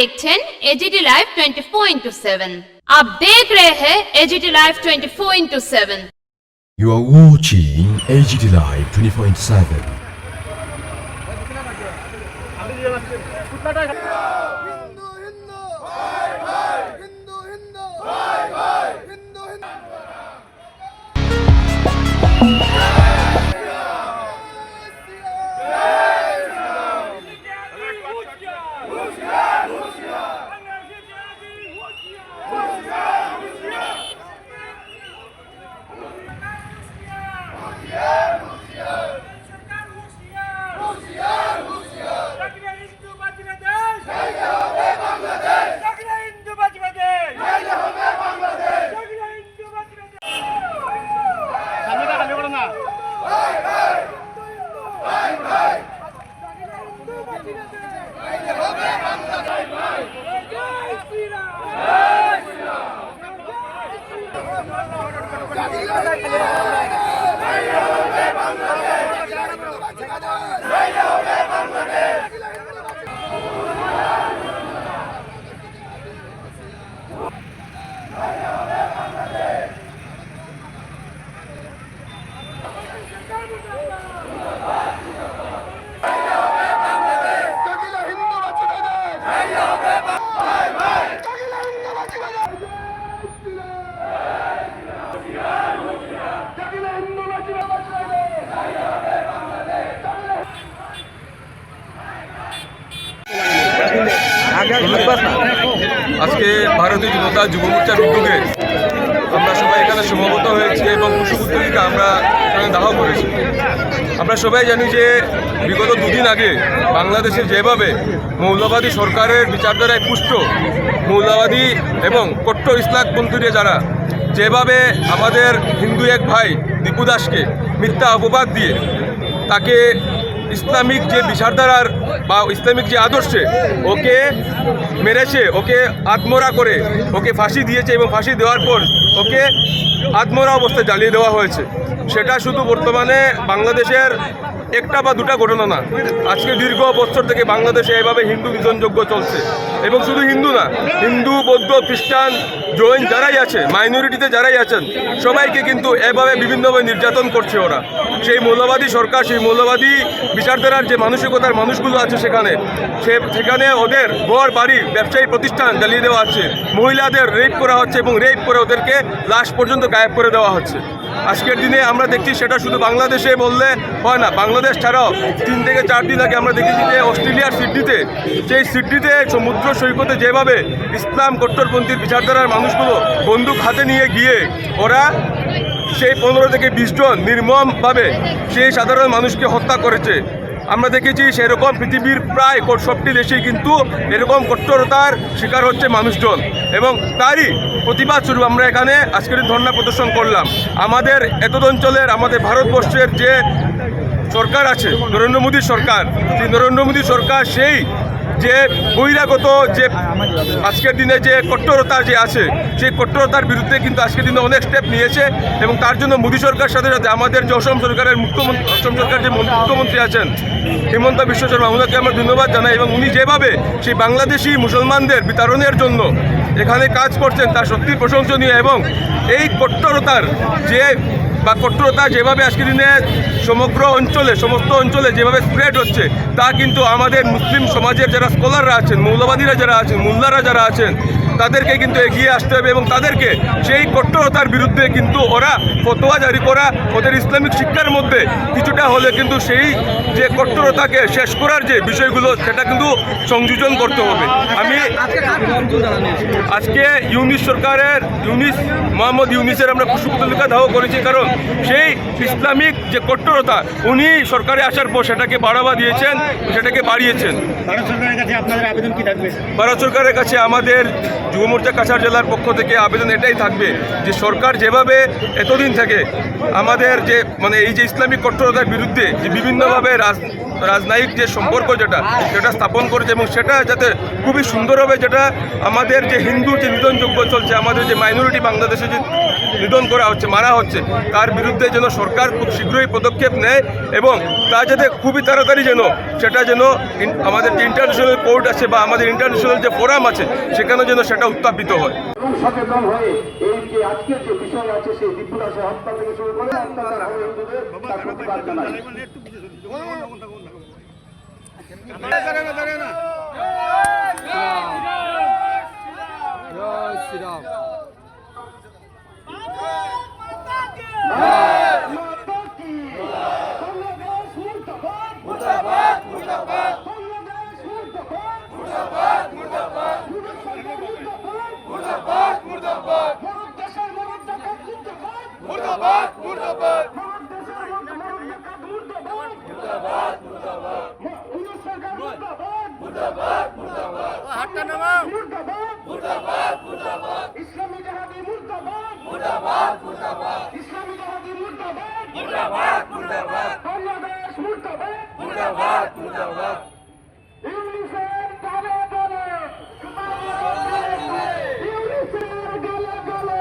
देखছেন AGT live 24/7। आप देख रहे हैं AGT live 24/7। You are watching AGT Live 24/7. আজকে ভারতীয় জনতা যুব মোর্চার উদ্যোগে আমরা সবাই এখানে সমবেত হয়েছি এবং পুষ্পপুত্তলিকা আমরা এখানে দাহ করেছি। আমরা সবাই জানি যে বিগত দুদিন আগে বাংলাদেশে যেভাবে মৌলবাদী সরকারের বিচারধারায় পুষ্ট মৌলবাদী এবং কট্টর ইসলামপন্থীরা যারা যেভাবে আমাদের হিন্দু এক ভাই দীপু দাসকে মিথ্যা অপবাদ দিয়ে তাকে ইসলামিক যে বিচারধারার বা ইসলামিক যে আদর্শে ওকে মেরেছে, ওকে আত্মরা করে ওকে ফাঁসি দিয়েছে এবং ফাঁসি দেওয়ার পর ওকে আত্মরা অবস্থায় জ্বালিয়ে দেওয়া হয়েছে। সেটা শুধু বর্তমানে বাংলাদেশের একটা বা দুটা ঘটনা না, আজকে দীর্ঘ বছর থেকে বাংলাদেশে এভাবে হিন্দু নিধনযজ্ঞ চলছে। এবং শুধু হিন্দু না, হিন্দু বৌদ্ধ খ্রিস্টান জৈন যারাই আছে, মাইনরিটিতে যারাই আছেন সবাইকে কিন্তু এভাবে বিভিন্নভাবে নির্যাতন করছে ওরা। সেই মৌলবাদী সরকার, সেই মৌলবাদী বিচারধারার যে মানসিকতার মানুষগুলো আছে সেখানে ওদের ঘর বাড়ি ব্যবসায়ী প্রতিষ্ঠান জ্বালিয়ে দেওয়া হচ্ছে, মহিলাদের রেপ করা হচ্ছে এবং রেপ করে ওদেরকে লাশ পর্যন্ত গায়েব করে দেওয়া হচ্ছে। আজকের দিনে আমরা দেখছি সেটা শুধু বাংলাদেশে বললে হয় না, বাংলাদেশ ছাড়াও 3 থেকে 4 দিন আগে আমরা দেখেছি যে অস্ট্রেলিয়ার সিডনিতে, সেই সিডনিতে সমুদ্র সৈকতে যেভাবে ইসলাম কট্টরপন্থীর বিচারধারার মানুষগুলো বন্দুক হাতে নিয়ে গিয়ে ওরা সেই 15 থেকে 20 জন নির্মমভাবে সেই সাধারণ মানুষকে হত্যা করেছে। আমরা দেখেছি সেরকম পৃথিবীর প্রায় সবটি দেশেই কিন্তু এরকম কট্টরতার শিকার হচ্ছে মানুষজন, এবং তারই প্রতিবাদ স্বরূপ আমরা এখানে আজকের ধর্ণা প্রদর্শন করলাম। আমাদের এতদ অঞ্চলের, আমাদের ভারতবর্ষের যে সরকার আছে নরেন্দ্র মোদী সরকার, সেই নরেন্দ্র মোদী সরকার সেই যে বহিরাগত যে আজকের দিনে যে কট্টরতা যে আছে সেই কট্টরতার বিরুদ্ধে কিন্তু আজকের দিনে অনেক স্টেপ নিয়েছে। এবং তার জন্য মোদী সরকার সাথে সাথে আমাদের যে অসম সরকারের মুখ্যমন্ত্রী আছেন হিমন্ত বিশ্ব শর্মা, ওনাকে আমরা ধন্যবাদ জানাই। এবং উনি যেভাবে সেই বাংলাদেশি মুসলমানদের বিতাড়নের জন্য এখানে কাজ করছেন তা সত্যি প্রশংসনীয়। এবং এই কট্টরতার কট্টরতা যেভাবে আজকের দিনে সমগ্র অঞ্চলে, সমস্ত অঞ্চলে যেভাবে স্প্রেড হচ্ছে তা কিন্তু আমাদের মুসলিম সমাজের যারা স্কলাররা আছেন, মৌলবাদীরা যারা আছেন, মোল্লারা যারা আছেন তাদেরকে কিন্তু এগিয়ে আসতে হবে এবং তাদেরকে সেই কট্টরতার বিরুদ্ধে কিন্তু ওরা ফতোয়া জারি করা, ওদের ইসলামিক শিক্ষার মধ্যে কিছুটা হলে কিন্তু সেই যে কট্টরতাকে শেষ করার যে বিষয়গুলো সেটা কিন্তু সংযোজন করতে হবে। আমি আজকে মোহাম্মদ ইউনিসের আমরা পুষ্পপুত্তলিকা দাহ করেছি, কারণ সেই ইসলামিক যে কট্টরতা উনি সরকারে আসার পর সেটাকে বাড়াবা দিয়েছেন, সেটাকে বাড়িয়েছেন। ভারত সরকারের কাছে আমাদের যুব মোর্চা কাছাড় জেলার পক্ষ থেকে আবেদন এটাই থাকবে যে সরকার যেভাবে এতদিন থেকে আমাদের যে এই যে ইসলামিক কট্টরতার বিরুদ্ধে যে বিভিন্নভাবে রাজনৈতিক যে সম্পর্ক যেটা স্থাপন করেছে এবং সেটা যাতে খুবই সুন্দর হবে, যেটা আমাদের যে হিন্দু যে নিধনযোগ্য চলছে, আমাদের যে মাইনরিটি বাংলাদেশে যে নিধন করা হচ্ছে, মারা হচ্ছে, তার বিরুদ্ধে যেন সরকার খুব শীঘ্রই পদক্ষেপ নেয় এবং তা যাতে খুবই তাড়াতাড়ি সেটা যেন আমাদের যে ইন্টারন্যাশনাল কোর্ট আছে বা আমাদের ইন্টারন্যাশনাল যে ফোরাম আছে সেখানে যেন সেটা উত্থাপিত হয়। এবং সচেতন হয়ে এই যে আজকের যে বিষয় আছে সেই বিপুলাসে হত্যা থেকে শুরু করে হত্যার হিন্দুদের তার প্রতিবাদ জানাই। ইসলামী জাহাদি মুর্দাবাদ, মুর্দাবাদ, মুর্দাবাদ, ইসলামী জাহাদি মুর্দাবাদ, মুর্দাবাদ, মুর্দাবাদ, বাংলাদেশ মুর্দাবাদ, মুর্দাবাদ, মুর্দাবাদ, ইউনিসেফ গালে গালে, ইউনিসেফ গালে গালে,